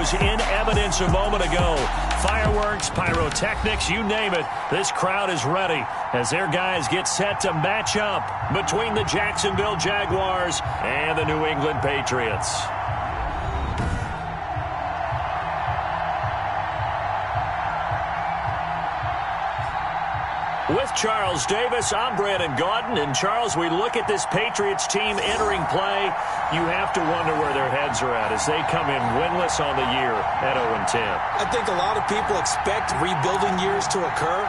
was in evidence a moment ago. Fireworks, pyrotechnics, you name it. This crowd is ready as their guys get set to match up between the Jacksonville Jaguars and the New England Patriots. With Charles Davis, I'm Brandon Gaudin. And, Charles, we look at this Patriots team entering play. You have to wonder where their heads are at as they come in winless on the year at 0-10. I think a lot of people expect rebuilding years to occur,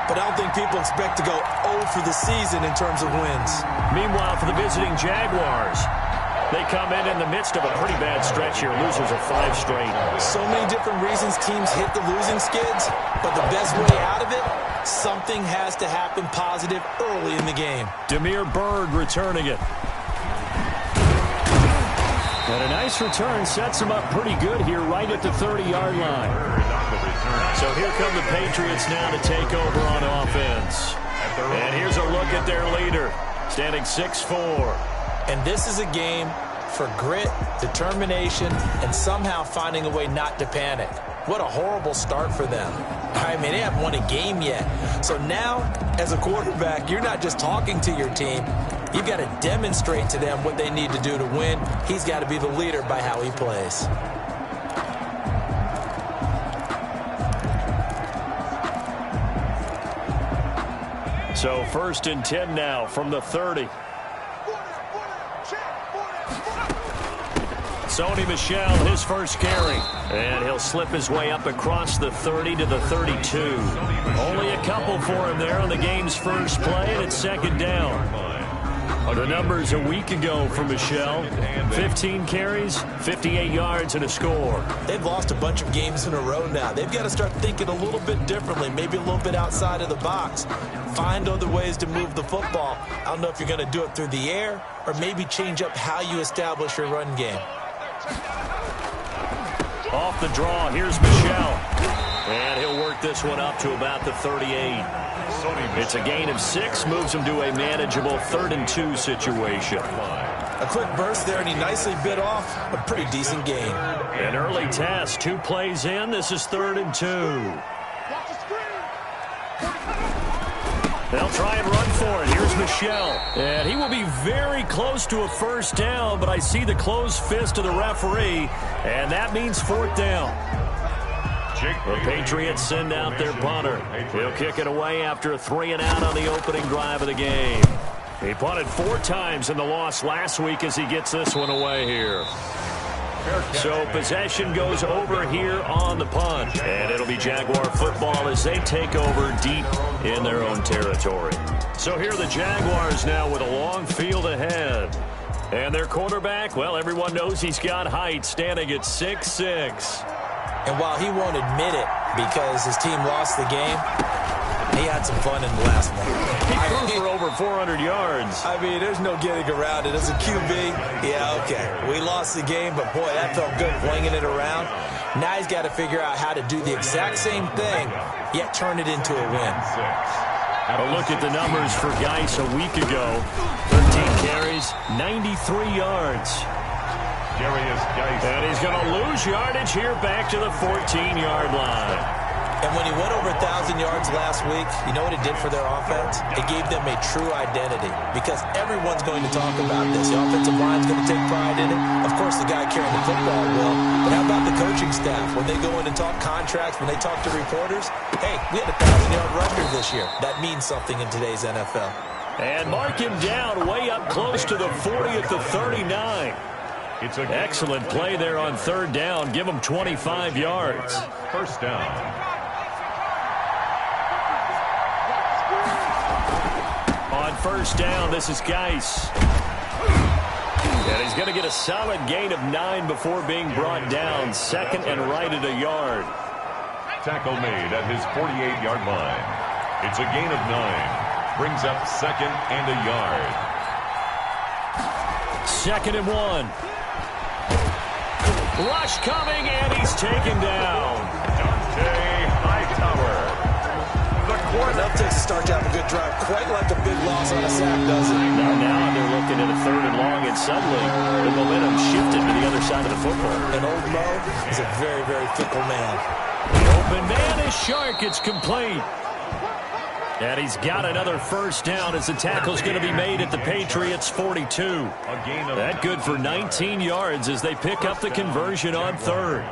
but I don't think people expect to go 0 for the season in terms of wins. Meanwhile, for the visiting Jaguars, they come in the midst of a pretty bad stretch here. Losers of 5 straight. So many different reasons teams hit the losing skids, but the best way out of it, something has to happen positive early in the game. Damiere Byrd returning it. And a nice return sets him up pretty good here right at the 30-yard line. So here come the Patriots now to take over on offense. And here's a look at their leader, standing 6'4". And this is a game for grit, determination, and somehow finding a way not to panic. What a horrible start for them. I mean, they haven't won a game yet. So now, as a quarterback, you're not just talking to your team. You've got to demonstrate to them what they need to do to win. He's got to be the leader by how he plays. So 1st and 10 now from the 30. Sony Michel, his first carry. And he'll slip his way up across the 30 to the 32. Only a couple for him there on the game's first play, and it's 2nd down. The numbers a week ago for Michel: 15 carries, 58 yards, and a score. They've lost a bunch of games in a row now. They've got to start thinking a little bit differently, maybe a little bit outside of the box. Find other ways to move the football. I don't know if you're going to do it through the air or maybe change up how you establish your run game. Off the draw, here's Michel. And he'll work this one up to about the 38. It's a gain of 6, moves him to a manageable 3rd and 2 situation. A quick burst there, and he nicely bit off a pretty decent gain. An early test, 2 plays in. This is 3rd and 2. They'll try and run for it. Here's Michel. And he will be very close to a 1st down, but I see the closed fist of the referee, and that means 4th down. The Patriots send out their punter. He'll kick it away after a 3-and-out on the opening drive of the game. He punted 4 times in the loss last week as he gets this one away here. So possession goes over here on the punt. And it'll be Jaguar football as they take over deep in their own territory. So here are the Jaguars now with a long field ahead. And their quarterback, well, everyone knows he's got height, standing at 6'6". And while he won't admit it because his team lost the game, he had some fun in the last one. He threw for over 400 yards. I mean, there's no getting around it. As a QB, yeah, okay. We lost the game, but boy, that felt good flinging it around. Now he's got to figure out how to do the exact same thing, yet turn it into a win. A look at the numbers for Geis a week ago. 13 carries, 93 yards. And he's going to lose yardage here back to the 14-yard line. And when he went over 1,000 yards last week, you know what it did for their offense? It gave them a true identity because everyone's going to talk about this. The offensive line's going to take pride in it. Of course, the guy carrying the football will. But how about the coaching staff? When they go in and talk contracts, when they talk to reporters, hey, we had a 1,000-yard rusher this year. That means something in today's NFL. And mark him down way up close to the 40 at the 39. It's an excellent play there on 3rd down. Give him 25 yards. 1st down. On 1st down, this is Geis. And he's going to get a solid gain of 9 before being brought down. 2nd and right at a yard. Tackle made at his 48-yard line. It's a gain of 9. Brings up 2nd and a yard. 2nd and 1. Rush coming, and he's taken down. Dante Hightower. Enough to start to have a good drive. Quite like a big loss on a sack, doesn't it? Now they're looking at a 3rd and long, and suddenly the momentum shifted to the other side of the football. And old Mo is a very, very fickle man. The open man is Shark. It's complete. And he's got another first down as the tackle's going to be made at the Patriots' 42. That good for 19 yards as they pick up the conversion on 3rd.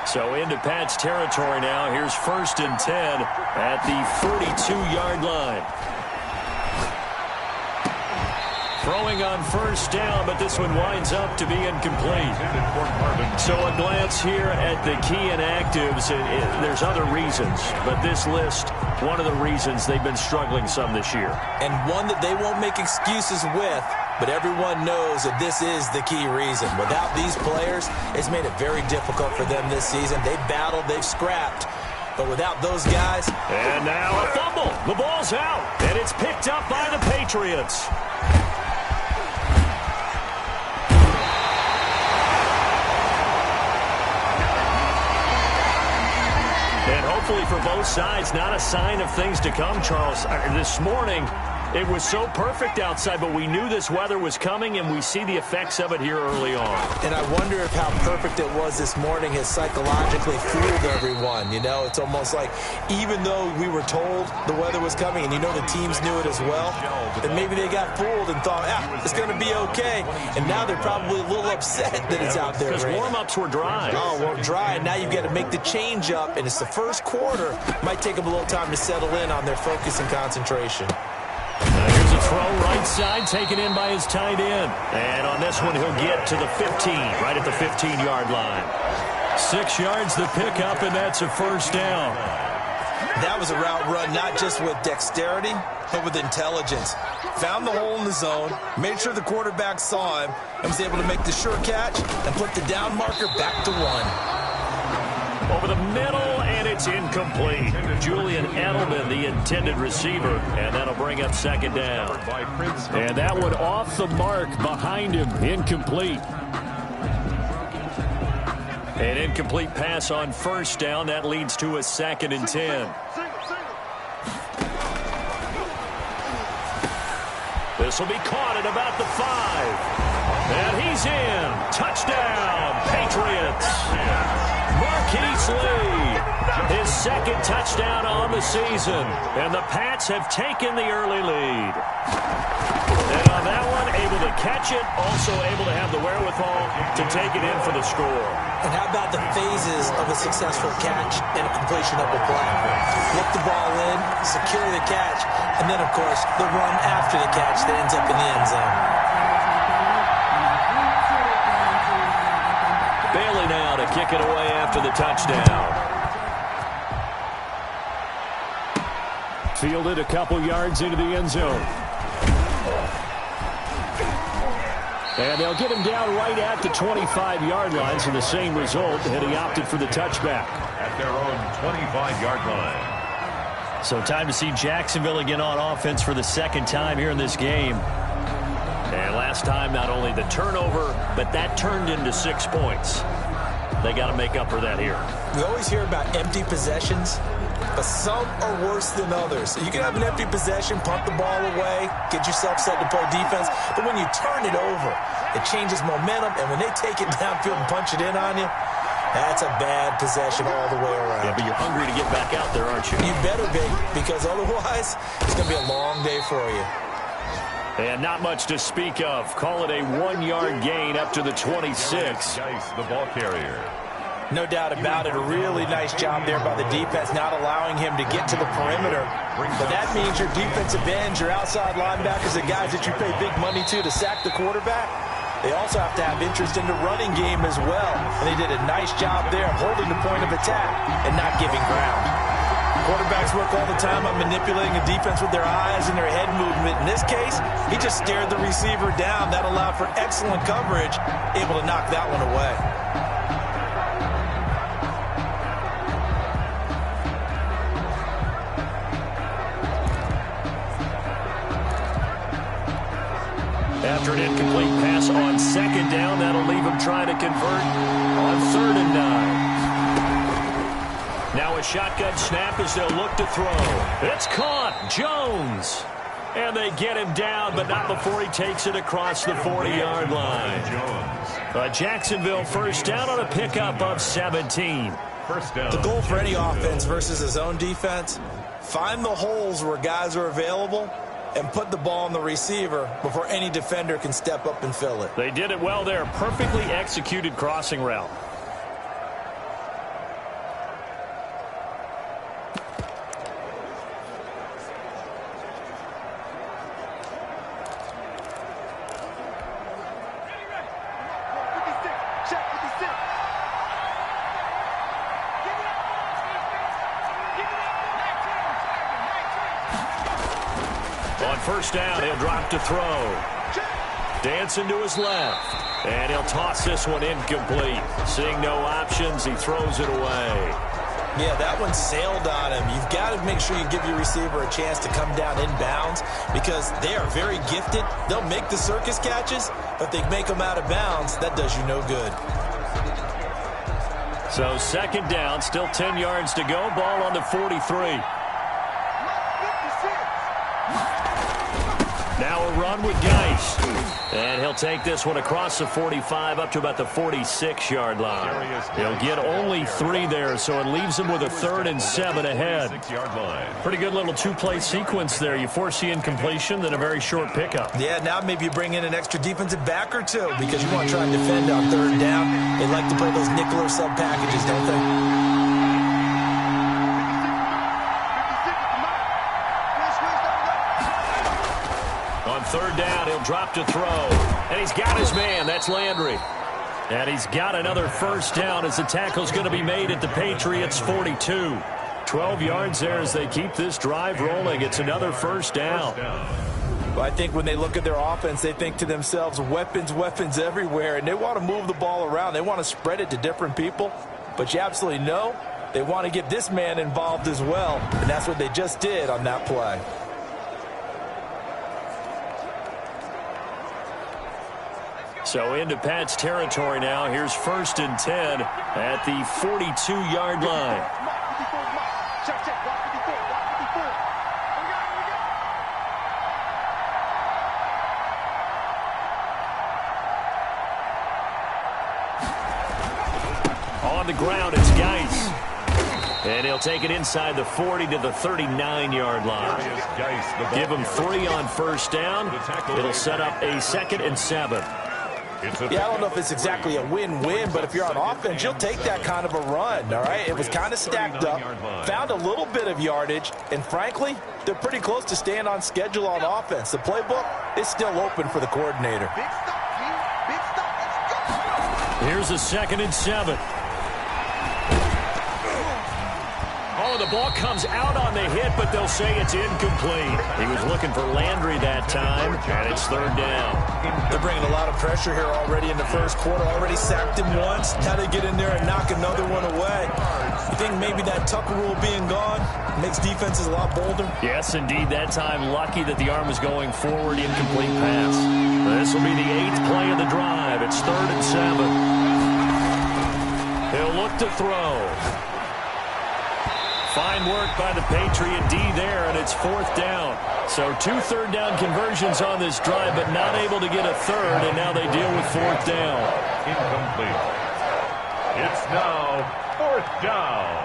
So into Pat's territory now. Here's 1st and 10 at the 42-yard line. Throwing on first down, but this one winds up to be incomplete. So a glance here at the key inactives. There's other reasons, but this list, one of the reasons they've been struggling some this year. And one that they won't make excuses with, but everyone knows that this is the key reason. Without these players, it's made it very difficult for them this season. They've battled, they've scrapped. But without those guys... And now a fumble. The ball's out, and it's picked up by the Patriots. And hopefully for both sides, not a sign of things to come, Charles. This morning, it was so perfect outside, but we knew this weather was coming, and we see the effects of it here early on. And I wonder if how perfect it was this morning has psychologically fooled everyone. You know, it's almost like even though we were told the weather was coming, and you know the teams knew it as well, then maybe they got fooled and thought, it's going to be okay. And now they're probably a little upset that it's out there. Because warm-ups were dry. Oh, well, dry, and now you've got to make the change up, and it's the first quarter. Might take them a little time to settle in on their focus and concentration. Here's a throw right side, taken in by his tight end. And on this one, he'll get to the 15, right at the 15-yard line. 6 yards the pickup, and that's a first down. That was a route run, not just with dexterity, but with intelligence. Found the hole in the zone, made sure the quarterback saw him, and was able to make the sure catch and put the down marker back to 1. Over the middle, and it's incomplete. Julian Edelman, the intended receiver, and that'll bring up 2nd down. And that one off the mark behind him, incomplete. An incomplete pass on first down. That leads to a 2nd and 10. This will be caught at about the 5. And he's in. Touchdown, Patriots. Marquise Lee, his 2nd touchdown on the season. And the Pats have taken the early lead. And on that one, able to catch it, also able to have the wherewithal to take it in for the score. And how about the phases of a successful catch and a completion of a play? Look the ball in, secure the catch, and then, of course, the run after the catch that ends up in the end zone. Bailey now to kick it away after the touchdown. Fielded a couple yards into the end zone. And they'll get him down right at the 25-yard line, so the same result, and he opted for the touchback. At their own 25-yard line. So time to see Jacksonville again on offense for the 2nd time here in this game. And last time, not only the turnover, but that turned into 6 points. They got to make up for that here. We always hear about empty possessions, but some are worse than others. You can have an empty possession, punt the ball away, get yourself set to play defense, but when you turn it over, it changes momentum, and when they take it downfield and punch it in on you, that's a bad possession all the way around. Yeah, but you're hungry to get back out there, aren't you? You better be, because otherwise, it's going to be a long day for you. And not much to speak of. Call it a 1-yard gain up to the 26. Dice, the ball carrier. No doubt about it. A really nice job there by the defense, not allowing him to get to the perimeter. But that means your defensive ends, your outside linebackers, the guys that you pay big money to sack the quarterback, they also have to have interest in the running game as well. And they did a nice job there of holding the point of attack and not giving ground. Quarterbacks work all the time on manipulating a defense with their eyes and their head movement. In this case, he just stared the receiver down. That allowed for excellent coverage, able to knock that one away. After an incomplete pass on 2nd down, that'll leave him trying to convert on 3rd and 9. Now a shotgun snap as they'll look to throw. It's caught. Jones. And they get him down, but not before he takes it across the 40-yard line. A Jacksonville first down on a pickup of 17. First down. The goal for any offense versus his own defense, find the holes where guys are available and put the ball on the receiver before any defender can step up and fill it. They did it well there. Perfectly executed crossing route. First down, he'll drop to throw. Dancing to his left. And he'll toss this one incomplete. Seeing no options, he throws it away. Yeah, that one sailed on him. You've got to make sure you give your receiver a chance to come down inbounds because they are very gifted. They'll make the circus catches, but they make them out of bounds. That does you no good. So second down, still 10 yards to go. Ball on the 43. Now a run with Geis. And he'll take this one across the 45 up to about the 46-yard line. He'll get only 3 there, so it leaves him with a 3rd and 7 ahead. Pretty good little two-play sequence there. You force the incompletion, then a very short pickup. Yeah, now maybe you bring in an extra defensive back or two because you want to try and defend on 3rd down. They like to play those nickel or sub packages, don't they? On 3rd down, he'll drop to throw. And he's got his man. That's Landry. And he's got another first down as the tackle's going to be made at the Patriots' 42. 12 yards there as they keep this drive rolling. It's another first down. Well, I think when they look at their offense, they think to themselves, weapons, weapons everywhere. And they want to move the ball around. They want to spread it to different people. But you absolutely know they want to get this man involved as well. And that's what they just did on that play. So into Pat's territory now. Here's 1st and 10 at the 42-yard line. On the ground, it's Geis. And he'll take it inside the 40 to the 39-yard line. Give him 3 on first down. It'll set up a 2nd and 7. Yeah, I don't know if it's exactly a win-win, but if you're on offense, you'll take that kind of a run, all right? It was kind of stacked up, found a little bit of yardage, and frankly, they're pretty close to staying on schedule on offense. The playbook is still open for the coordinator. Here's a 2nd and 7. Oh, the ball comes out on the hit, but they'll say it's incomplete. He was looking for Landry that time, and it's 3rd down. They're bringing a lot of pressure here already in the first quarter. Already sacked him once. Now they get in there and knock another one away. You think maybe that Tucker rule being gone makes defenses a lot bolder? Yes, indeed. That time, lucky that the arm was going forward, incomplete pass. This will be the 8th play of the drive. It's 3rd and 7. He'll look to throw. Fine work by the Patriot D there, and it's 4th down. So 2 3rd down conversions on this drive, but not able to get a 3rd, and now they deal with 4th down. Incomplete. It's now 4th down.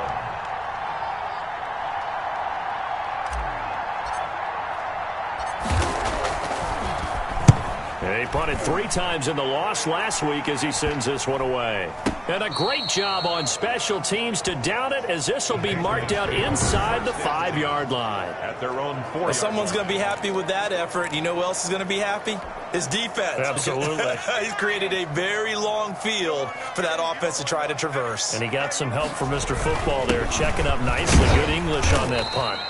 He punted 3 times in the loss last week as he sends this one away. And a great job on special teams to down it as this will be marked out inside the 5-yard line. At their own 4. Well, someone's going to be happy with that effort. You know who else is going to be happy? His defense. Absolutely. He's created a very long field for that offense to try to traverse. And he got some help from Mr. Football there, checking up nicely. Good English on that punt.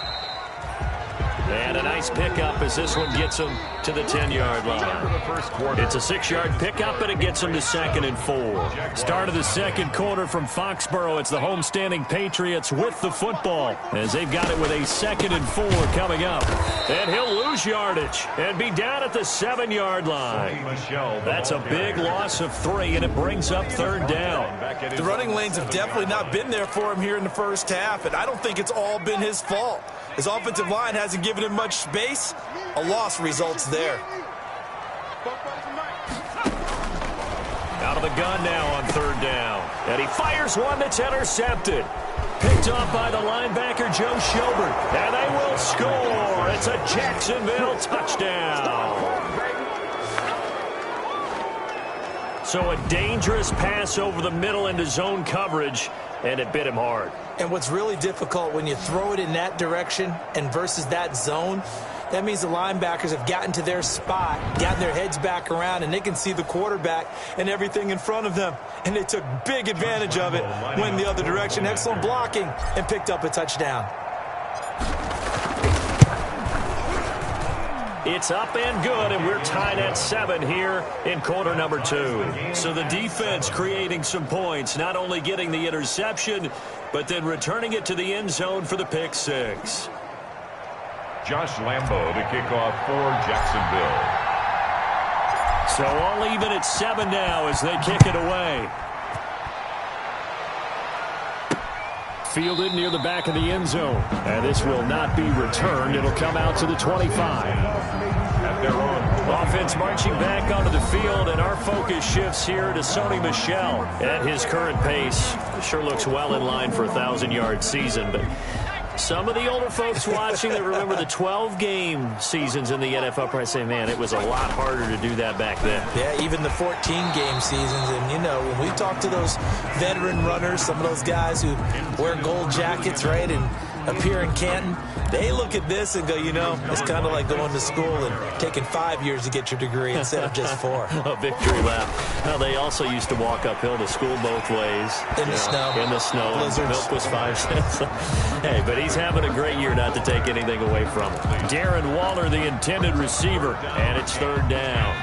And a nice pickup as this one gets him to the 10-yard line. It's a 6-yard pickup, and it gets him to 2nd and 4. Start of the second quarter from Foxborough. It's the homestanding Patriots with the football as they've got it with a 2nd and 4 coming up. And he'll lose yardage and be down at the 7-yard line. That's a big loss of 3, and it brings up 3rd down. The running lanes have definitely not been there for him here in the first half, and I don't think it's all been his fault. His offensive line hasn't given him much space. A loss results there. Out of the gun now on 3rd down. And he fires one that's intercepted. Picked off by the linebacker, Joe Schobert. And they will score. It's a Jacksonville touchdown. So a dangerous pass over the middle into zone coverage, and it bit him hard. And what's really difficult when you throw it in that direction and versus that zone, that means the linebackers have gotten to their spot, gotten their heads back around, and they can see the quarterback and everything in front of them. And they took big advantage of it, went the other direction, excellent blocking, and picked up a touchdown. It's up and good, and we're tied at 7 here in quarter number 2. So the defense creating some points, not only getting the interception, but then returning it to the end zone for the pick 6. Josh Lambo to kick off for Jacksonville. So all even at 7 now as they kick it away. Fielded near the back of the end zone. And this will not be returned. It'll come out to the 25. At their own. Offense marching back onto the field, and our focus shifts here to Sony Michel. At his current pace, sure looks well in line for a 1,000-yard season, but some of the older folks watching that remember the 12-game seasons in the NFL probably say, man, it was a lot harder to do that back then. Yeah, even the 14-game seasons. And, you know, when we talk to those veteran runners, some of those guys who wear gold jackets, right, and appear in Canton, they look at this and go, you know, it's kind of like going to school and taking 5 years to get your degree instead of just 4. A victory lap. Well, they also used to walk uphill to school both ways. In the snow. In the snow. Blizzards. Milk was 5 cents. Hey, but he's having a great year, not to take anything away from him. Darren Waller, the intended receiver, and it's 3rd down.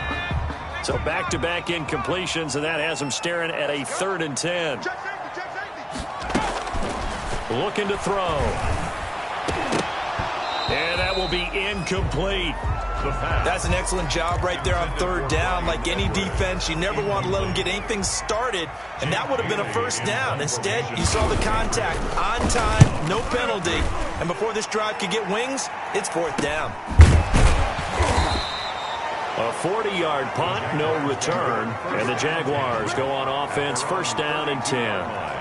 So back-to-back incompletions, and that has him staring at a 3rd and 10. Looking to throw. And that will be incomplete. That's an excellent job right there on 3rd down. Like any defense, you never want to let them get anything started, and that would have been a 1st down. Instead, you saw the contact on time, no penalty, and before this drive could get wings, it's 4th down. A 40-yard punt, no return, and the Jaguars go on offense, 1st down and 10.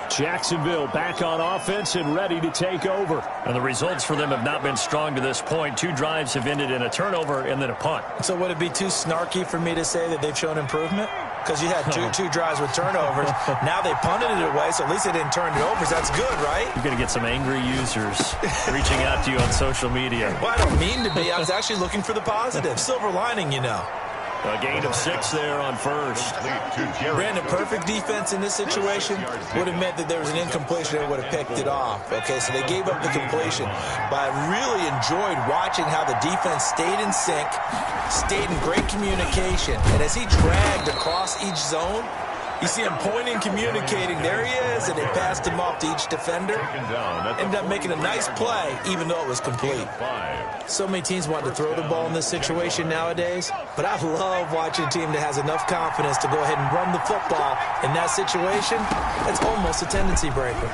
Jacksonville back on offense and ready to take over. And the results for them have not been strong to this point. 2 drives have ended in a turnover and then a punt. So would it be too snarky for me to say that they've shown improvement? Because you had two drives with turnovers. Now they punted it away, so at least they didn't turn it over. So that's good, right? You're going to get some angry users reaching out to you on social media. Well, I don't mean to be. I was actually looking for the positive. Silver lining, you know. A gain of 6 there on 1st. Brandon, perfect defense in this situation would have meant that there was an incompletion and would have picked it off. Okay, so they gave up the completion. But I really enjoyed watching how the defense stayed in sync, stayed in great communication. And as he dragged across each zone, you see him pointing, communicating. There he is, and they passed him off to each defender. Ended up making a nice play, even though it was complete. So many teams want to throw the ball in this situation nowadays, but I love watching a team that has enough confidence to go ahead and run the football. In that situation, that's almost a tendency breaker.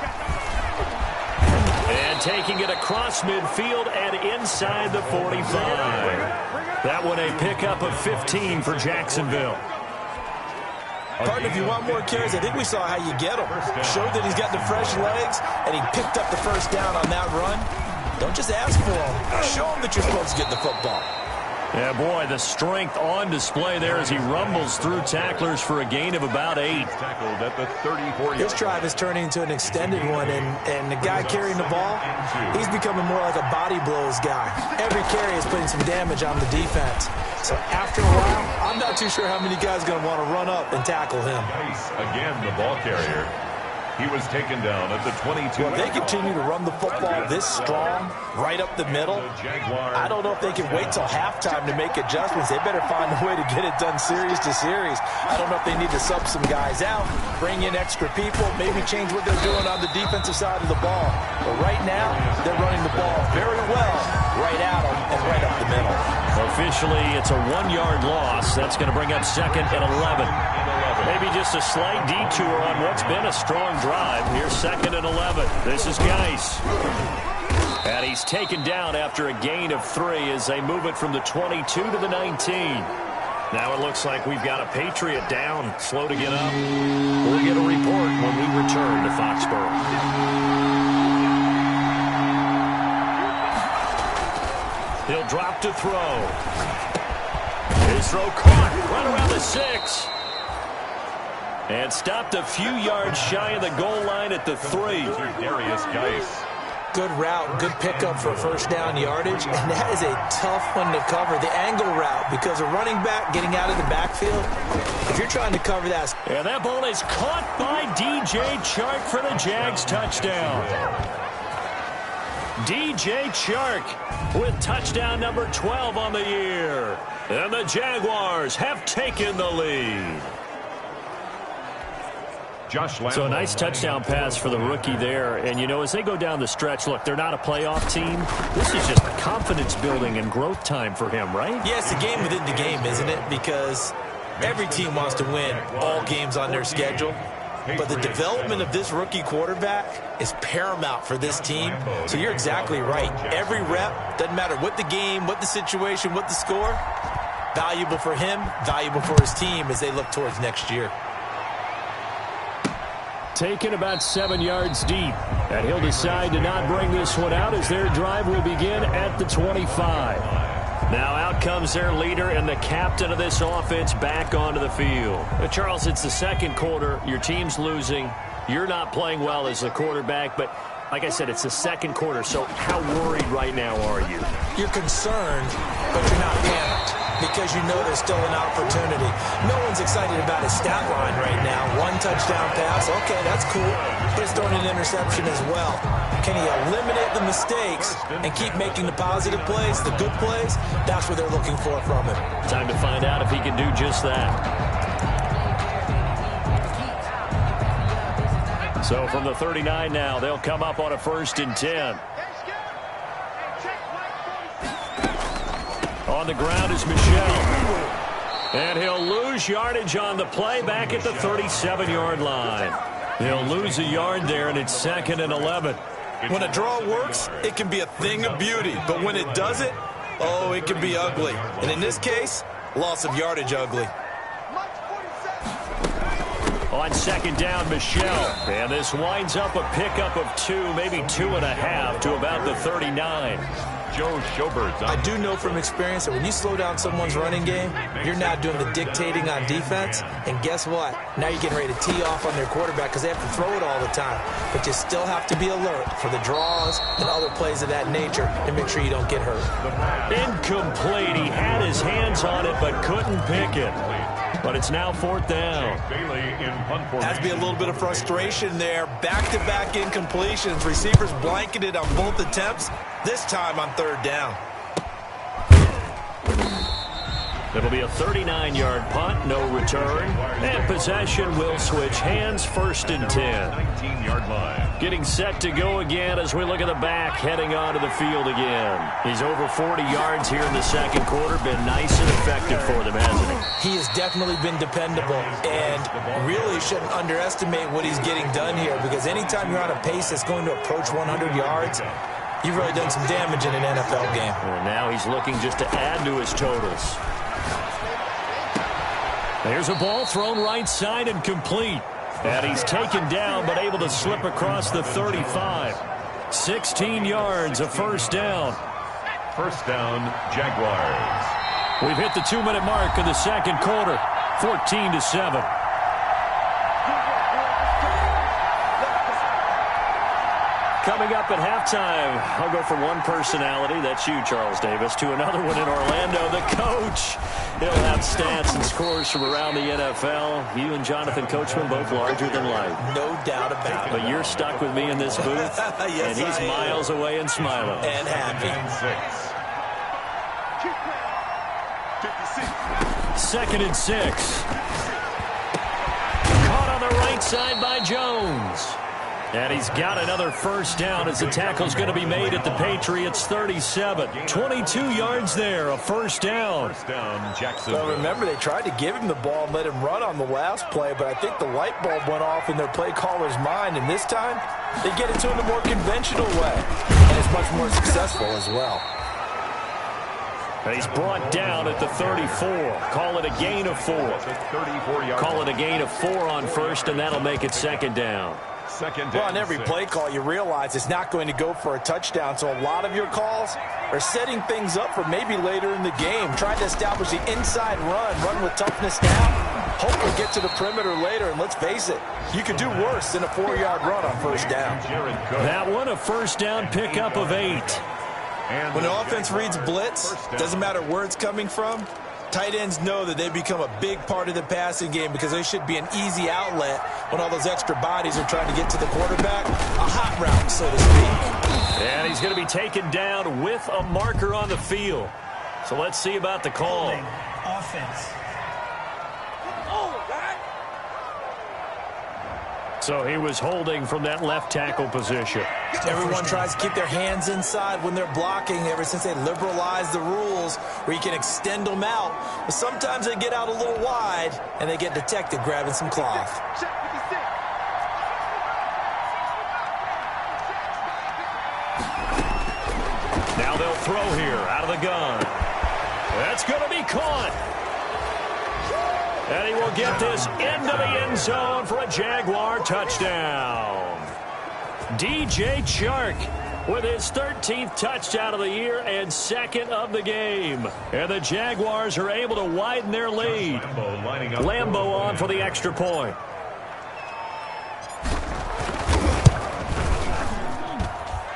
And taking it across midfield and inside the 45. That one a pickup of 15 for Jacksonville. Partner, if you want more carries, I think we saw how you get them. Showed that he's got the fresh legs, and he picked up the 1st down on that run. Don't just ask for them. Show them that you're supposed to get the football. Yeah, boy, the strength on display there as he rumbles through tacklers for a gain of about 8. Tackled at the 34. This drive is turning into an extended one, and the guy carrying the ball, he's becoming more like a body blows guy. Every carry is putting some damage on the defense. So after a while, I'm not too sure how many guys are going to want to run up and tackle him. Again, the ball carrier. He was taken down at the 22. Well, if they continue to run the football this strong, right up the middle, I don't know if they can wait till halftime to make adjustments. They better find a way to get it done series to series. I don't know if they need to sub some guys out, bring in extra people, maybe change what they're doing on the defensive side of the ball. But right now, they're running the ball very well right at them and right up the middle. Officially, it's a 1-yard loss. That's going to bring up 2nd and 11. Maybe just a slight detour on what's been a strong drive. Here's 2nd and 11. This is Geis. And he's taken down after a gain of 3 as they move it from the 22 to the 19. Now it looks like we've got a Patriot down, slow to get up. We'll get a report when we return to Foxborough. He'll drop to throw. His throw caught right around the 6. And stopped a few yards shy of the goal line at the 3. Darius Geis. Good route, good pickup for first down yardage, and that is a tough one to cover, the angle route, because a running back getting out of the backfield, if you're trying to cover that. And that ball is caught by DJ Chark for the Jags touchdown. DJ Chark with touchdown number 12 on the year. And the Jaguars have taken the lead. So a nice touchdown pass for the rookie there. And, you know, as they go down the stretch, look, they're not a playoff team. This is just confidence building and growth time for him, right? Yeah, it's a game within the game, isn't it? Because every team wants to win all games on their schedule. But the development of this rookie quarterback is paramount for this team. So you're exactly right. Every rep, doesn't matter what the game, what the situation, what the score, valuable for him, valuable for his team as they look towards next year. Taken about 7 yards deep. And he'll decide to not bring this one out as their drive will begin at the 25. Now out comes their leader and the captain of this offense back onto the field. Charles, it's the second quarter. Your team's losing. You're not playing well as a quarterback, but like I said, it's the second quarter. So how worried right now are you? You're concerned, but you're not panicked because you know there's still an opportunity. No one's excited about his stat line right now. 1 touchdown pass, okay, that's cool. But he's throwing an interception as well. Can he eliminate the mistakes and keep making the positive plays, the good plays? That's what they're looking for from him. Time to find out if he can do just that. So from the 39 now, they'll come up on a 1st and 10. On the ground is Michel. And he'll lose yardage on the play back at the 37-yard line. He'll lose a yard there, and it's 2nd and 11. When a draw works, it can be a thing of beauty. But when it doesn't, oh, it can be ugly. And in this case, loss of yardage ugly. On 2nd down, Michel. And this winds up a pickup of 2, maybe 2.5 to about the 39. Joe Schobert. I do know from experience that when you slow down someone's running game, you're now doing the dictating on defense. And guess what? Now you're getting ready to tee off on their quarterback because they have to throw it all the time. But you still have to be alert for the draws and other plays of that nature to make sure you don't get hurt. Incomplete. He had his hands on it but couldn't pick it. But it's now 4th down. Has to be a little bit of frustration there. Back-to-back incompletions. Receivers blanketed on both attempts. This time on 3rd down. It'll be a 39-yard punt, no return. And possession will switch hands, 1st and 10. 19-yard line. Getting set to go again as we look at the back, heading onto the field again. He's over 40 yards here in the second quarter. Been nice and effective for them, hasn't he? He has definitely been dependable and really shouldn't underestimate what he's getting done here because anytime you're on a pace that's going to approach 100 yards, you've really done some damage in an NFL game. And now he's looking just to add to his totals. There's a ball thrown right side and complete. And he's taken down but able to slip across the 35. 16 yards, a 1st down. 1st down, Jaguars. We've hit the 2-minute mark of the second quarter. 14-7. Coming up at halftime, I'll go from one personality, that's you, Charles Davis, to another one in Orlando, the coach. He'll have stats and scores from around the NFL. You and Jonathan Coachman both larger than life. No doubt about it. But you're stuck with me in this booth, yes, and he's miles away and smiling. And happy. 2nd and 6. Caught on the right side by Jones. And he's got another first down as the tackle's going to be made at the Patriots 37. 22 yards there, a first down. Well, remember, they tried to give him the ball and let him run on the last play, but I think the light bulb went off in their play caller's mind, and this time they get it to him the more conventional way, and it's much more successful as well. He's brought down at the 34. Call it a gain of 4. Call it a gain of 4 on first, and that'll make it 2nd down. Well, on every play call, you realize it's not going to go for a touchdown, so a lot of your calls are setting things up for maybe later in the game, trying to establish the inside run with toughness now, hope we'll get to the perimeter later, and let's face it, you could do worse than a 4-yard run on first down. That one, a first down pickup of 8. When the offense reads blitz, doesn't matter where it's coming from, tight ends know that they become a big part of the passing game because they should be an easy outlet when all those extra bodies are trying to get to the quarterback. A hot route, so to speak. And he's going to be taken down with a marker on the field. So let's see about the call. Offense. So he was holding from that left tackle position. Everyone tries to keep their hands inside when they're blocking ever since they liberalized the rules where you can extend them out. But sometimes they get out a little wide and they get detected grabbing some cloth. Now they'll throw here out of the gun. That's going to be caught. And he will get this into the end zone for a Jaguar touchdown. DJ Chark with his 13th touchdown of the year and 2nd of the game. And the Jaguars are able to widen their lead. Lambo on for the extra point.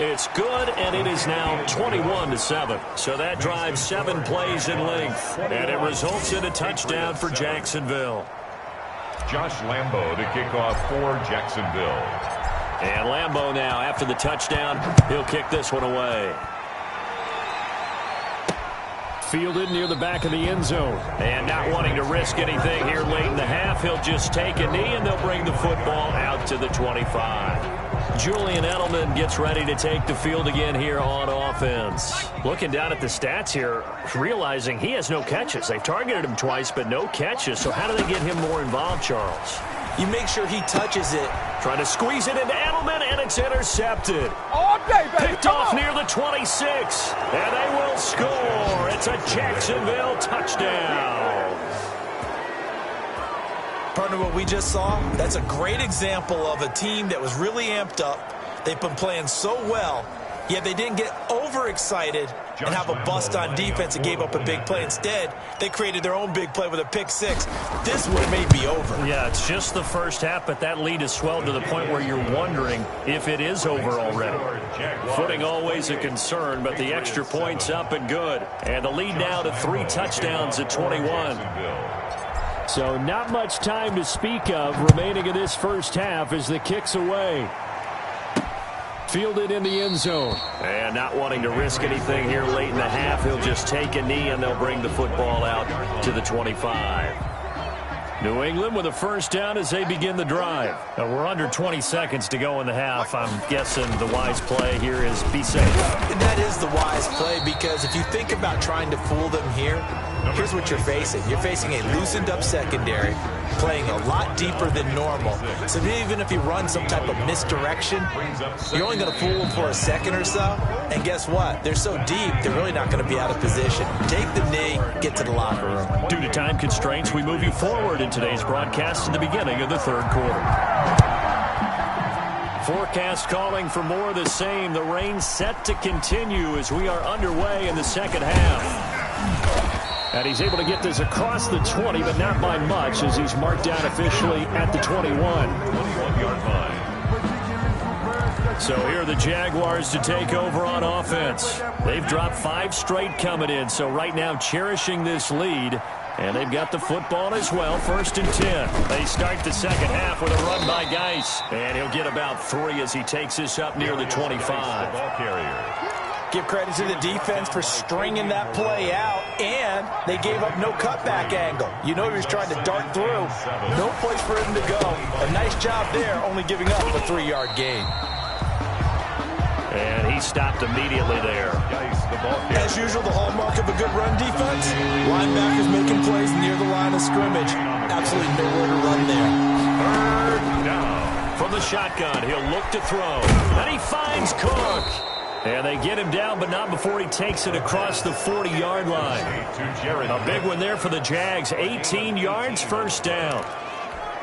It's good, and it is now 21-7. So that drives 7 plays in length, and it results in a touchdown for Jacksonville. Josh Lambo to kick off for Jacksonville. And Lambo now, after the touchdown, he'll kick this one away. Fielded near the back of the end zone. And not wanting to risk anything here late in the half, he'll just take a knee, and they'll bring the football out to the 25. Julian Edelman gets ready to take the field again here on offense. Looking down at the stats here, realizing he has no catches. They've targeted him twice, but no catches. So how do they get him more involved, Charles? You make sure he touches it. Trying to squeeze it into Edelman, and it's intercepted. All day, baby. Picked off near the 26, and they will score. It's a Jacksonville touchdown. Partner, what we just saw, that's a great example of a team that was really amped up. They've been playing so well, yet they didn't get overexcited and have a bust on defense and gave up a big play. Instead, they created their own big play with a pick six. This one may be over. Yeah, it's just the first half, but that lead has swelled to the point where you're wondering if it is over already. Footing always a concern, but the extra point's up and good. And the lead now to 3 touchdowns at 21. So not much time to speak of remaining in this first half as the kick's away. Fielded in the end zone. And not wanting to risk anything here late in the half, he'll just take a knee and they'll bring the football out to the 25. New England with a first down as they begin the drive. We're under 20 seconds to go in the half. I'm guessing the wise play here is be safe. That is the wise play, because if you think about trying to fool them here, here's what you're facing. You're facing a loosened up secondary, playing a lot deeper than normal. So even if you run some type of misdirection, you're only going to fool them for a second or so. And guess what? They're so deep, they're really not going to be out of position. Take the knee, get to the locker room. Due to time constraints, we move you forward in today's broadcast to the beginning of the third quarter. Forecast calling for more of the same. The rain set to continue as we are underway in the second half. And he's able to get this across the 20, but not by much, as he's marked down officially at the 21. 21-yard line. So here are the Jaguars to take over on offense. They've dropped 5 straight coming in, so right now cherishing this lead. And they've got the football as well, 1st and 10. They start the second half with a run by Geis. And he'll get about 3 as he takes this up near the 25. Give credit to the defense for stringing that play out, and they gave up no cutback angle. You know he was trying to dart through. No place for him to go. A nice job there, only giving up a 3-yard gain. And he stopped immediately there. As usual, the hallmark of a good run defense, linebackers making plays near the line of scrimmage. Absolutely nowhere to run there. 3rd down. From the shotgun, he'll look to throw. And he finds Cook. And they get him down, but not before he takes it across the 40-yard line. A big one there for the Jags. 18 yards, 1st down.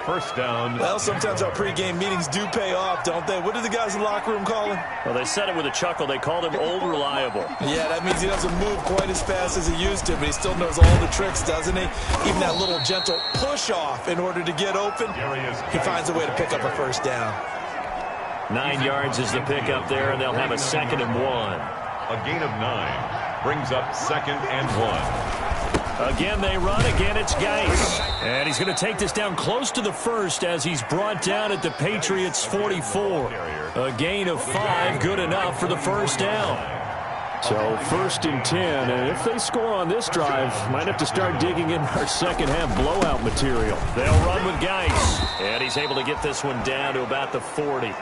1st down. Well, sometimes our pregame meetings do pay off, don't they? What do the guys in the locker room call him? Well, they said it with a chuckle. They called him Old Reliable. Yeah, that means he doesn't move quite as fast as he used to, but he still knows all the tricks, doesn't he? Even that little gentle push-off in order to get open, he finds a way to pick up a 1st down. 9 yards is the pickup there, and they'll have a 2nd and 1. A gain of 9 brings up 2nd and 1. Again, they run. Again, it's Geis. And he's going to take this down close to the 1st as he's brought down at the Patriots' 44. A gain of 5, good enough for the 1st down. So 1st and 10, and if they score on this drive, might have to start digging in our second half blowout material. They'll run with Geis, and he's able to get this one down to about the 40.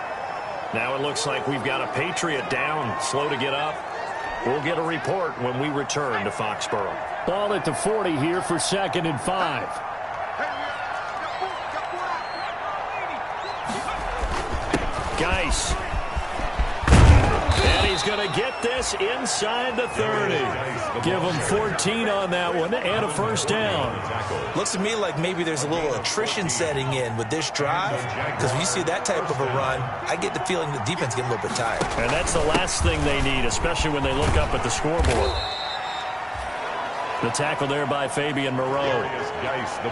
Now it looks like we've got a Patriot down, slow to get up. We'll get a report when we return to Foxborough. Ball at the 40 here for 2nd and 5. Geis. And he's going to get this inside the 30. Give him 14 on that one and a 1st down. Looks to me like maybe there's a little attrition setting in with this drive, because when you see that type of a run, I get the feeling the defense getting a little bit tired. And that's the last thing they need, especially when they look up at the scoreboard. The tackle there by Fabian Moreau.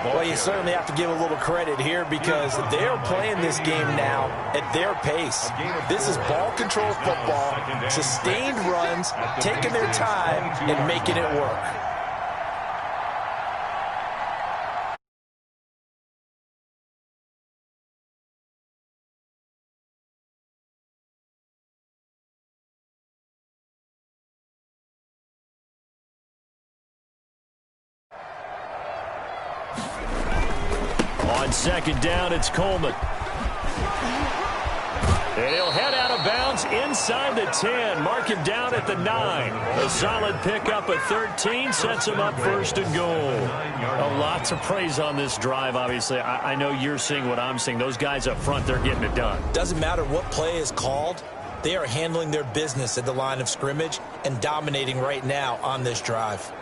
Well, you certainly have to give a little credit here because they're playing this game now at their pace. This is ball control football, sustained runs, taking their time and making it work. On 2nd down, it's Coleman. And he'll head out of bounds inside the 10. Mark him down at the 9. A solid pickup at 13 sets him up 1st and goal. Lots of praise on this drive, obviously. I know you're seeing what I'm seeing. Those guys up front, they're getting it done. Doesn't matter what play is called. They are handling their business at the line of scrimmage and dominating right now on this drive.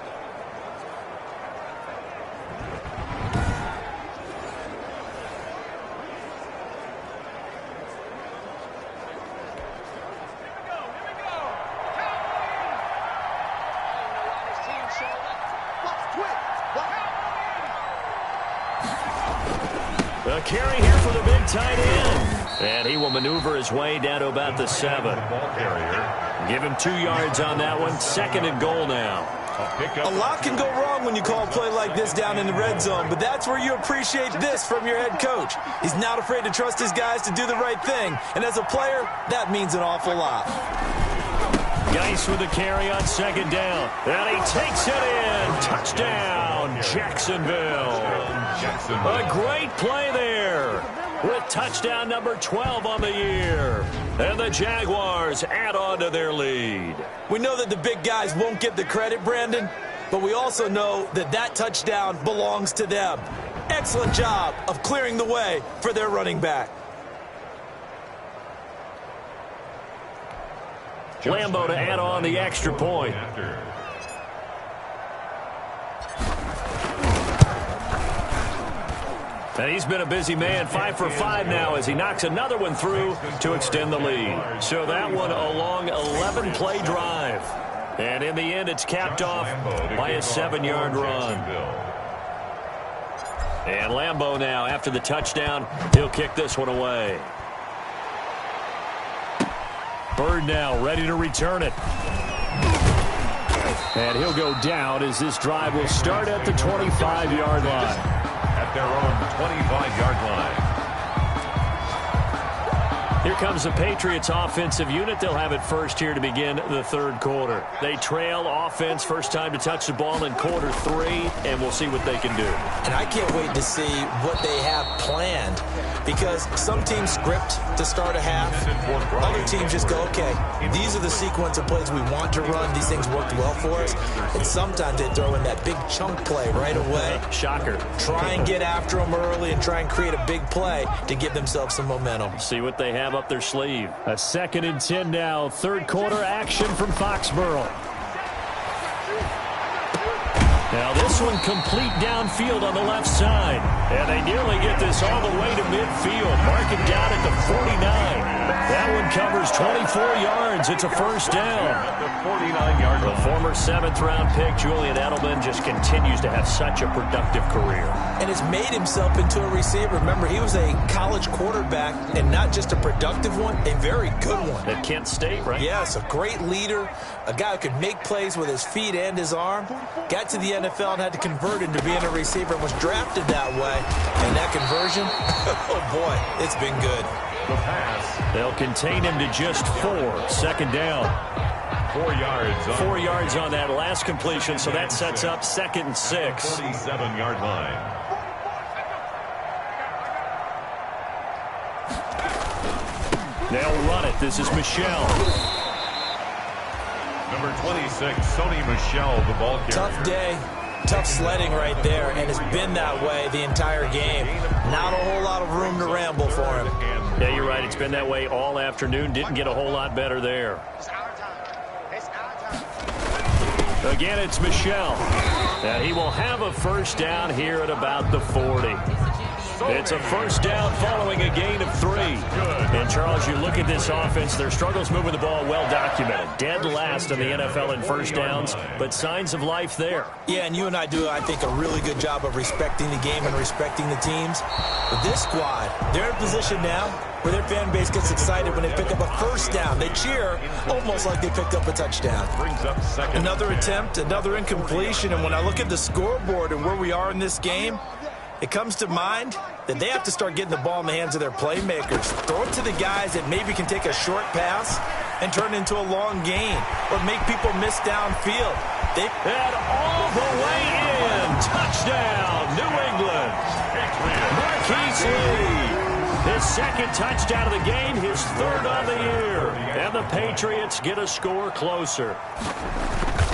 A carry here for the big tight end. And he will maneuver his way down to about the 7. Give him 2 yards on that one. 2nd and goal now. A lot can go wrong when you call a play like this down in the red zone, but that's where you appreciate this from your head coach. He's not afraid to trust his guys to do the right thing, and as a player, that means an awful lot. Geis with a carry on 2nd down. And he takes it in. Touchdown, Jacksonville. A great play there with touchdown number 12 on the year. And the Jaguars add on to their lead. We know that the big guys won't get the credit, Brandon, but we also know that that touchdown belongs to them. Excellent job of clearing the way for their running back. Lambo to add on the extra point. And he's been a busy man, 5 for 5 now as he knocks another one through to extend the lead. So that one a long 11-play drive. And in the end, it's capped off by a 7-yard run. And Lambo now, after the touchdown, he'll kick this one away. Bird now ready to return it. And he'll go down as this drive will start at the 25-yard line. At their own 25-yard line. Here comes the Patriots offensive unit. They'll have it first here to begin the third quarter. They trail offense, first time to touch the ball in quarter 3, and we'll see what they can do. And I can't wait to see what they have planned, because some teams script to start a half. Other teams just go, okay, these are the sequence of plays we want to run. These things worked well for us. And sometimes they throw in that big chunk play right away. Shocker. Try and get after them early and try and create a big play to give themselves some momentum. See what they have up their sleeve. A 2nd and 10 now. Third quarter action from Foxborough. Now this one complete downfield on the left side. And they nearly get this all the way to midfield. Mark it down at the 49. That one covers 24 yards. It's a first down. The 49-yard line. The former 7th-round pick, Julian Edelman, just continues to have such a productive career. And has made himself into a receiver. Remember, he was a college quarterback, and not just a productive one, a very good one. At Kent State, right? Yes, a great leader, a guy who could make plays with his feet and his arm. Got to the NFL and had to convert into being a receiver and was drafted that way. And that conversion, oh boy, it's been good. The pass. They'll contain him to just 4. 2nd down. 4 yards. 4 yards on that last completion, so that sets up 2nd and 6. 47-yard line. They'll run it. This is Michelle. Number 26, Sony Michel, the ball carrier. Tough day. Tough sledding right there, and it's been that way the entire game. Not a whole lot of room to ramble for him. Yeah, you're right. It's been that way all afternoon. Didn't get a whole lot better there. Again, it's Michel. And he will have a first down here at about the 40. It's a first down following a gain of 3. And, Charles, you look at this offense, their struggles moving the ball well documented. Dead last in the NFL in first downs, but signs of life there. Yeah, and you and I do, I think, a really good job of respecting the game and respecting the teams. But this squad, they're in a position now where their fan base gets excited when they pick up a first down. They cheer almost like they picked up a touchdown. Brings up 2nd. Another attempt, another incompletion, and when I look at the scoreboard and where we are in this game, it comes to mind that they have to start getting the ball in the hands of their playmakers. Throw it to the guys that maybe can take a short pass and turn it into a long gain or make people miss downfield. And all the way in. Touchdown, New England. Marquise Lee. His 2nd touchdown of the game, his 3rd on the year. And the Patriots get a score closer.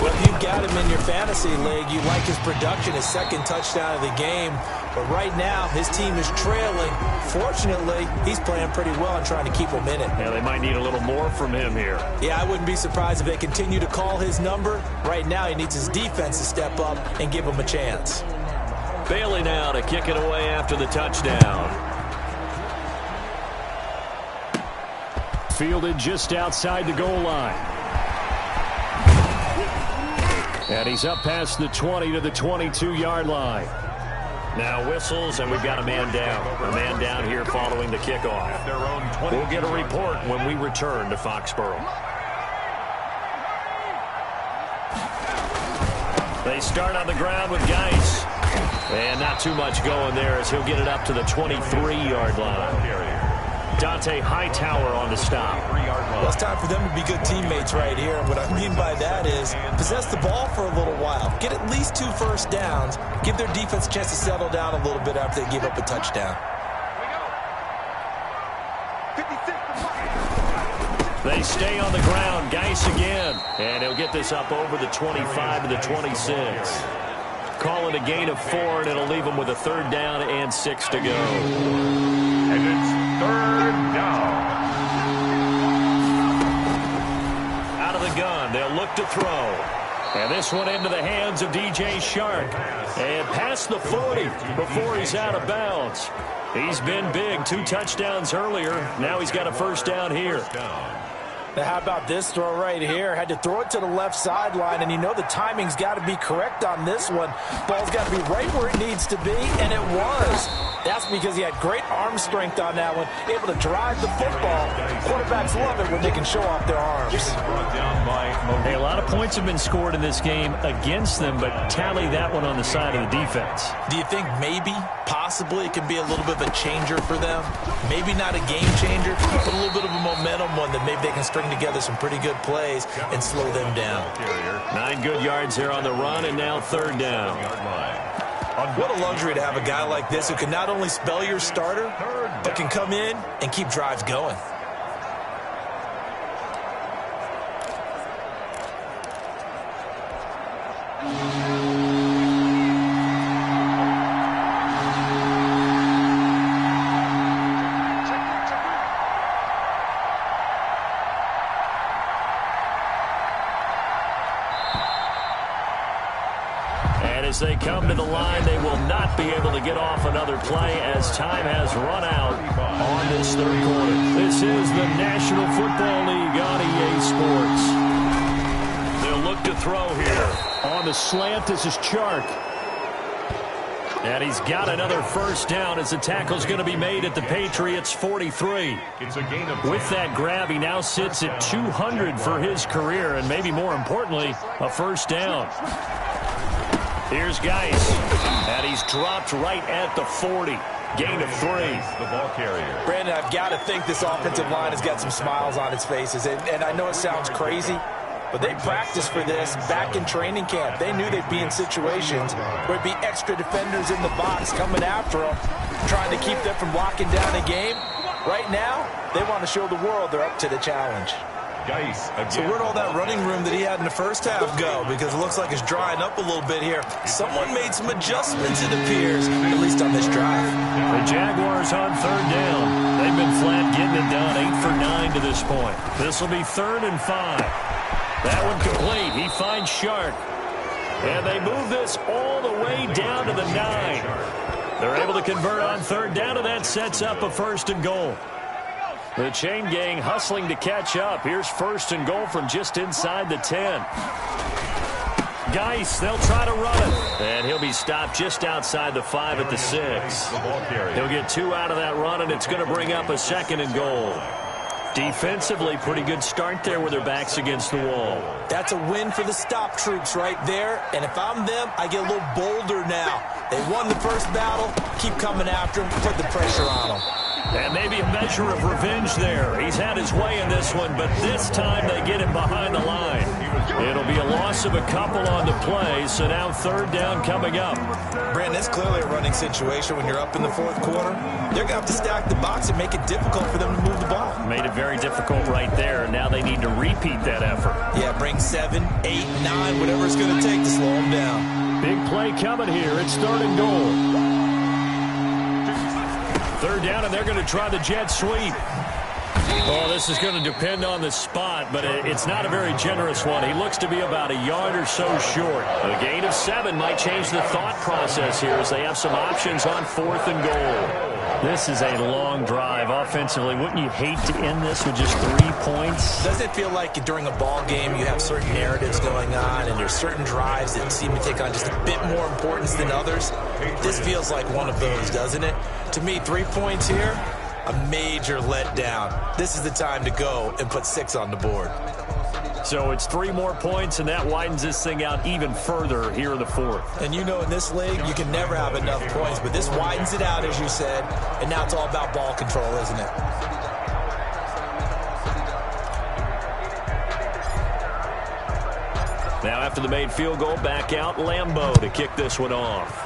Well, if you've got him in your fantasy league, you like his production, his 2nd touchdown of the game. But right now, his team is trailing. Fortunately, he's playing pretty well and trying to keep them in it. Yeah, they might need a little more from him here. Yeah, I wouldn't be surprised if they continue to call his number. Right now, he needs his defense to step up and give him a chance. Bailey now to kick it away after the touchdown. Fielded just outside the goal line. And he's up past the 20 to the 22-yard line. Now whistles, and we've got a man down. A man down here following the kickoff. We'll get a report when we return to Foxborough. They start on the ground with Geis. And not too much going there as he'll get it up to the 23-yard line. Dante Hightower on the stop. Well, it's time for them to be good teammates right here. And what I mean by that is possess the ball for a little while. Get at least 2 first downs. Give their defense a chance to settle down a little bit after they give up a touchdown. They stay on the ground. Geis again. And he'll get this up over the 25 to the 26. Call it a gain of 4, and it'll leave them with a 3rd down and 6 to go. And it's 3rd down. Out of the gun, they'll look to throw. And this one into the hands of DJ Shark. And past the 40 before he's out of bounds. He's been big. 2 touchdowns earlier. Now he's got a first down here. Now, how about this throw right here? Had to throw it to the left sideline, and you know the timing's got to be correct on this one. Ball's got to be right where it needs to be, and it was. That's because he had great arm strength on that one, able to drive the football. Quarterbacks love it when they can show off their arms. Hey, a lot of points have been scored in this game against them, but tally that one on the side of the defense. Do you think maybe, possibly, it can be a little bit of a changer for them? Maybe not a game changer, but a little bit of a momentum one that maybe they can string together some pretty good plays and slow them down. 9 good yards there on the run, and now 3rd down. What a luxury to have a guy like this who can not only spell your starter, but can come in and keep drives going. As they come to the line, they will not be able to get off another play as time has run out on this 3rd quarter. This is the National Football League on EA Sports. They'll look to throw here. On the slant, this is Chark. And he's got another 1st down as the tackle's going to be made at the Patriots' 43. With that grab, he now sits at 200 for his career, and maybe more importantly, a 1st down. Here's Geis, and he's dropped right at the 40. Gain of 3. The ball carrier. Brandon, I've got to think this offensive line has got some smiles on its faces. And I know it sounds crazy, but they practiced for this back in training camp. They knew they'd be in situations where it'd be extra defenders in the box coming after them, trying to keep them from locking down a game. Right now, they want to show the world they're up to the challenge. So where'd all that running room that he had in the 1st half go? Because it looks like it's drying up a little bit here. Someone made some adjustments, it appears, at least on this drive. The Jaguars on 3rd down. They've been flat getting it done, 8 for 9 to this point. This will be 3rd and 5. That one complete. He finds Shark. And they move this all the way down to the 9. They're able to convert on 3rd down, and that sets up a 1st and goal. The chain gang hustling to catch up. Here's 1st and goal from just inside the 10. Geis, they'll try to run it. And he'll be stopped just outside the 5 at the 6. He'll get 2 out of that run, and it's going to bring up a 2nd and goal. Defensively, pretty good start there with their backs against the wall. That's a win for the stop troops right there. And if I'm them, I get a little bolder now. They won the 1st battle. Keep coming after them. Put the pressure on them. And maybe a measure of revenge there. He's had his way in this one, but this time they get him behind the line. It'll be a loss of a couple on the play, so now 3rd down coming up. Brandon, it's clearly a running situation when you're up in the 4th quarter. They're going to have to stack the box and make it difficult for them to move the ball. Made it very difficult right there. Now they need to repeat that effort. Yeah, bring 7, 8, 9, whatever it's going to take to slow them down. Big play coming here. It's 3rd and goal. 3rd down, and they're going to try the jet sweep. Oh, this is going to depend on the spot, but it's not a very generous one. He looks to be about a yard or so short. A gain of 7 might change the thought process here as they have some options on 4th and goal. This is a long drive offensively. Wouldn't you hate to end this with just 3 points? Doesn't it feel like during a ball game you have certain narratives going on and there's certain drives that seem to take on just a bit more importance than others? This feels like one of those, doesn't it? To me, 3 points here, a major letdown. This is the time to go and put 6 on the board. So it's 3 more points, and that widens this thing out even further here in the 4th. And you know in this league, you can never have enough points, but this widens it out, as you said, and now it's all about ball control, isn't it? Now after the made field goal, back out Lambeau to kick this one off.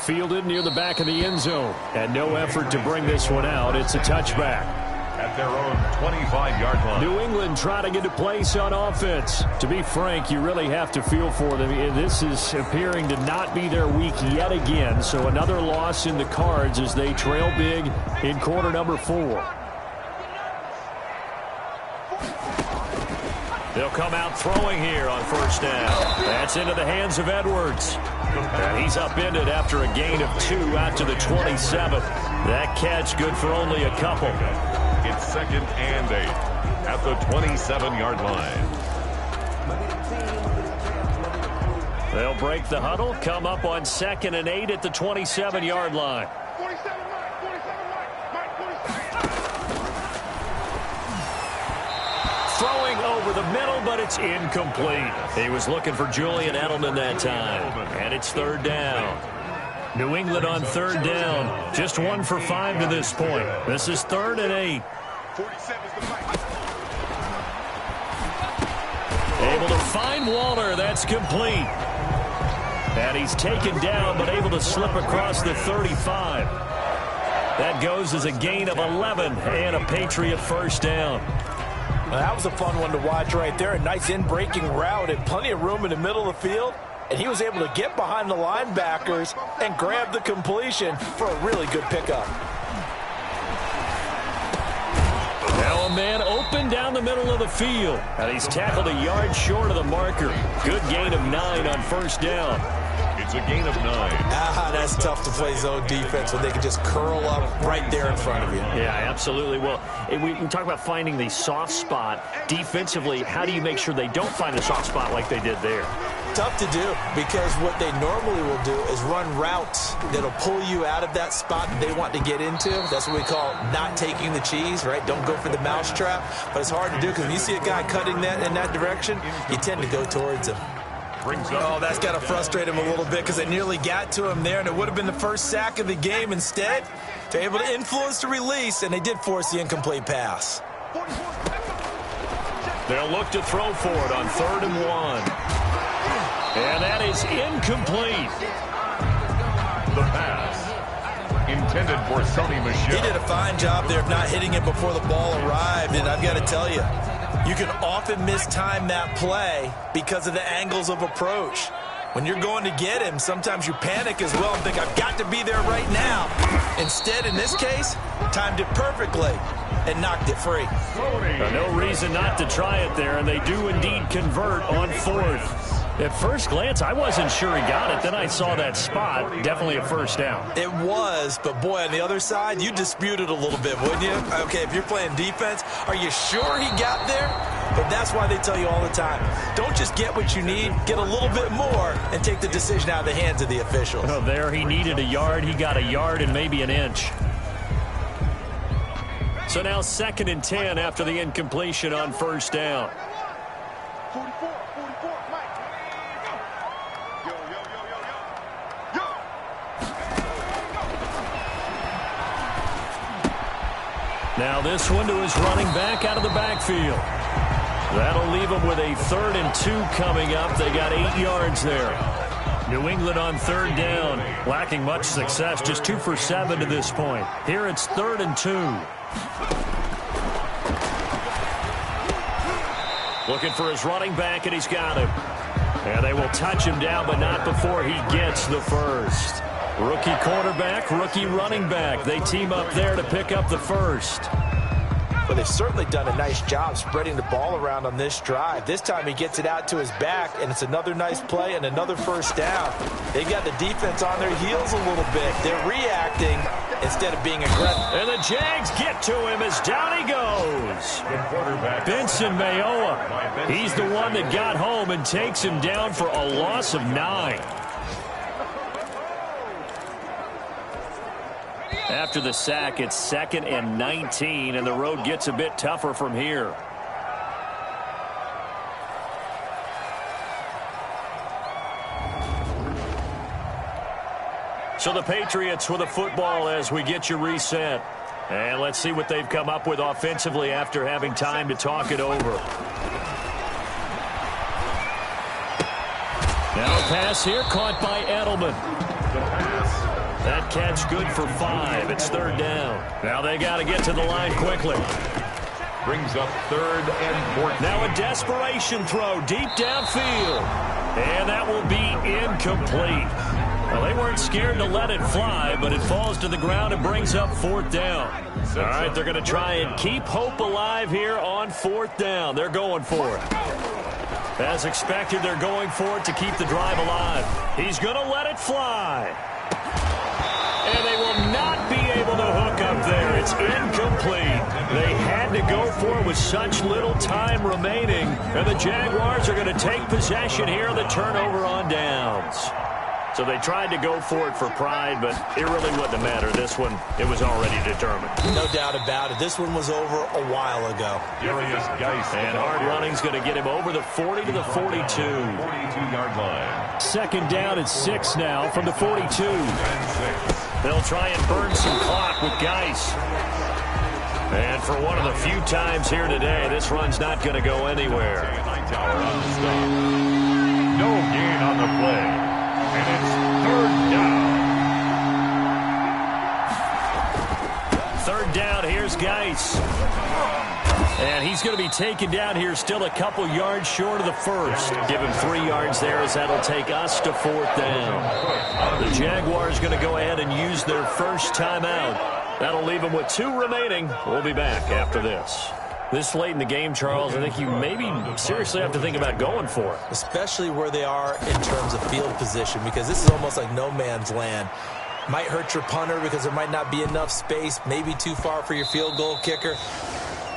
Fielded near the back of the end zone, and no effort to bring this one out. It's a touchback. At their own 25-yard line. New England trying to get a place on offense. To be frank, you really have to feel for them. This is appearing to not be their week yet again. So another loss in the cards as they trail big in quarter number 4. They'll come out throwing here on 1st down. That's into the hands of Edwards. And he's upended after a gain of 2 out to the 27. That catch good for only a couple. It's 2nd and 8 at the 27-yard line. They'll break the huddle, come up on 2nd and 8 at the 27-yard line. Throwing over the middle, but it's incomplete. He was looking for Julian Edelman that time. And it's 3rd down. New England on 3rd down. Just 1 for 5 to this point. This is 3rd and 8. Able to find Waller. That's complete. And he's taken down, but able to slip across the 35. That goes as a gain of 11 and a Patriot 1st down. Well, that was a fun one to watch right there. A nice in-breaking route and plenty of room in the middle of the field. And he was able to get behind the linebackers and grab the completion for a really good pickup. Now a man open down the middle of the field. And he's tackled a yard short of the marker. Good gain of 9 on 1st down. It's a gain of 9. That's tough to play zone defense when they can just curl up right there in front of you. Yeah, absolutely. Well, we talk about finding the soft spot. Defensively, how do you make sure they don't find the soft spot like they did there? Tough to do, because what they normally will do is run routes that'll pull you out of that spot that they want to get into. That's what we call not taking the cheese, right? Don't go for the mousetrap. But it's hard to do, because when you see a guy cutting that in that direction, you tend to go towards him. Oh, that's got to frustrate him a little bit, because it nearly got to him there, and it would have been the first sack of the game. Instead, they're able to influence the release, and they did force the incomplete pass. They'll look to throw for it on 3rd and 1. And that is incomplete. The pass intended for Sony Michel. He did a fine job there of not hitting it before the ball arrived, and I've got to tell you, you can often mistime that play because of the angles of approach. When you're going to get him, sometimes you panic as well and think, I've got to be there right now. Instead, in this case, timed it perfectly and knocked it free. No reason not to try it there, and they do indeed convert on 4th. At first glance, I wasn't sure he got it. Then I saw that spot. Definitely a 1st down. It was, but boy, on the other side, you dispute it a little bit, wouldn't you? Okay, if you're playing defense, are you sure he got there? But that's why they tell you all the time, don't just get what you need, get a little bit more, and take the decision out of the hands of the officials. Oh, there he needed a yard. He got a yard and maybe an inch. So now 2nd and 10 after the incompletion on 1st down. Now this one to his running back out of the backfield. That'll leave him with a 3rd and 2 coming up. They got 8 yards there. New England on 3rd down. Lacking much success. Just 2 for 7 to this point. Here it's 3rd and 2. Looking for his running back, and he's got him. And they will touch him down, but not before he gets the first. Rookie quarterback, rookie running back. They team up there to pick up the first. Well, they've certainly done a nice job spreading the ball around on this drive. This time he gets it out to his back, and it's another nice play and another 1st down. They got the defense on their heels a little bit. They're reacting instead of being aggressive. And the Jags get to him as down he goes. Benson Mayowa. He's the one that got home and takes him down for a loss of 9. After the sack, it's 2nd and 19, and the road gets a bit tougher from here. So the Patriots with the football as we get you reset. And let's see what they've come up with offensively after having time to talk it over. Now a pass here caught by Edelman. That catch good for 5. It's 3rd down. Now they got to get to the line quickly. Brings up 3rd and 14. Now a desperation throw deep downfield. And that will be incomplete. Well, they weren't scared to let it fly, but it falls to the ground and brings up 4th down. All right, they're going to try and keep hope alive here on 4th down. They're going for it. As expected, they're going for it to keep the drive alive. He's going to let it fly. And they will not be able to hook up there. It's incomplete. They had to go for it with such little time remaining. And the Jaguars are going to take possession here on the turnover on downs. So they tried to go for it for pride, but it really wouldn't have mattered. This one, it was already determined. No doubt about it. This one was over a while ago. And hard running's going to get him over the 40 to the 42. 42-yard line. Second down and 6 now from the 42. They'll try and burn some clock with Geis. And for one of the few times here today, this run's not going to go anywhere. No gain on the play. And it's third down. Third down, here's Geis. And he's going to be taken down here still a couple yards short of the first. Give him 3 yards there as that'll take us to fourth down. The Jaguars going to go ahead and use their first timeout. That'll leave them with 2 remaining. We'll be back after this. This late in the game, Charles, I think you maybe seriously have to think about going for it. Especially where they are in terms of field position, because this is almost like no man's land. Might hurt your punter because there might not be enough space, maybe too far for your field goal kicker.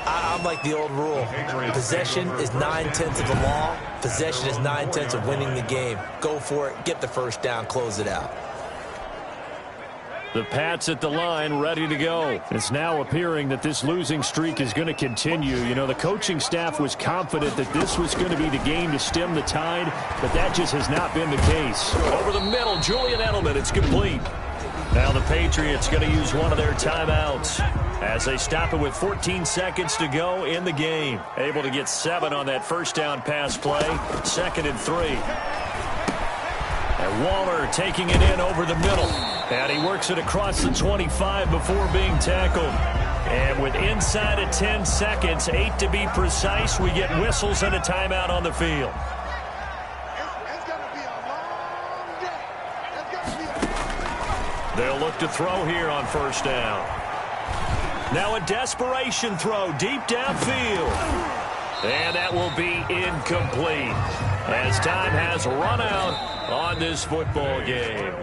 I'm like the old rule. Possession is 9/10 of the law. Possession is 9/10 of winning the game. Go for it, get the first down, close it out. The Pats at the line, ready to go. It's now appearing that this losing streak is going to continue. You know, the coaching staff was confident that this was going to be the game to stem the tide, but that just has not been the case. Over the middle, Julian Edelman, it's complete. Now the Patriots going to use one of their timeouts as they stop it with 14 seconds to go in the game. Able to get 7 on that first down pass play. 2nd and 3. And Waller taking it in over the middle. And he works it across the 25 before being tackled. And with inside of 10 seconds, 8 to be precise, we get whistles and a timeout on the field. They'll look to throw here on first down. Now a desperation throw deep downfield. And that will be incomplete as time has run out on this football game.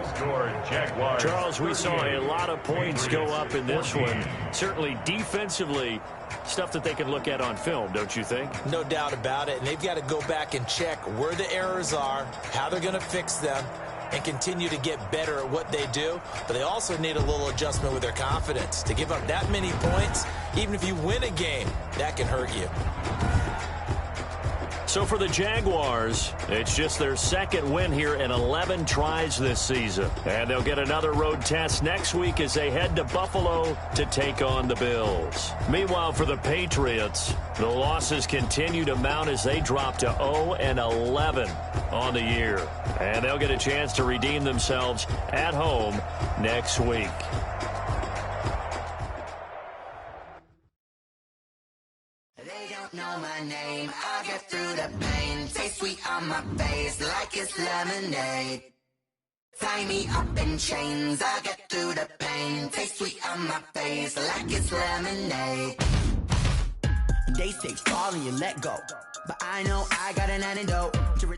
Charles, we saw a lot of points go up in this one. Certainly defensively, stuff that they can look at on film, don't you think? No doubt about it. And they've got to go back and check where the errors are, how they're going to fix them, and continue to get better at what they do. But they also need a little adjustment with their confidence. To give up that many points, even if you win a game, that can hurt you. So for the Jaguars, it's just their second win here in 11 tries this season. And they'll get another road test next week as they head to Buffalo to take on the Bills. Meanwhile, for the Patriots, the losses continue to mount as they drop to 0-11 on the year. And they'll get a chance to redeem themselves at home next week. Know my name, I'll get through the pain. Taste sweet on my face like it's lemonade. Tie me up in chains, I'll get through the pain. Taste sweet on my face like it's lemonade. They say fall and you let go, but I know I got an antidote to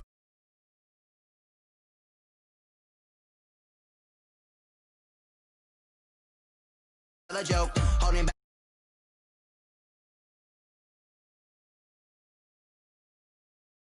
a joke, holding back.